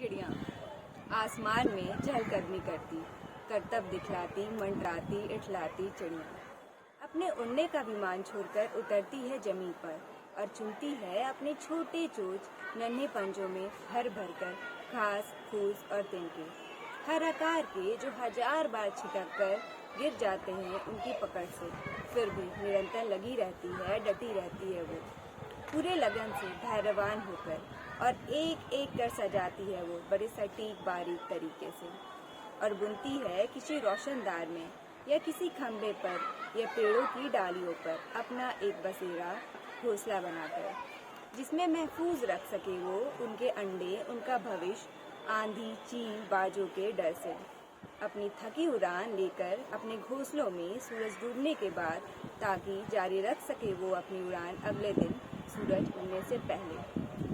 चिड़िया आसमान में चहलकदमी करती, करतब दिखलाती, मंडराती, इठलाती चिड़िया अपने उड़ने का विमान छोड़कर उतरती है जमीन पर और चुनती है अपने छोटे चोंच नन्हे पंजों में भर भर कर घास, फूस और तिनके हर आकार के जो हजार बार छिटक कर गिर जाते हैं उनकी पकड़ से, फिर भी निरंतर लगी रहती है, डटी रहती है वो पूरे लगन से धैर्यवान होकर और एक एक कर सजाती है वो बड़े सटीक बारीक तरीके से और बुनती है किसी रोशनदार में या किसी खंभे पर या पेड़ों की डालियों पर अपना एक बसेरा घोंसला बनाकर, जिसमें महफूज रख सके वो उनके अंडे, उनका भविष्य आंधी, चील, बाजों के डर से। अपनी थकी उड़ान लेकर अपने घोंसलों में सूरज डूबने के बाद ताकि जारी रख सके वो अपनी उड़ान अगले दिन सूरज उगने से पहले।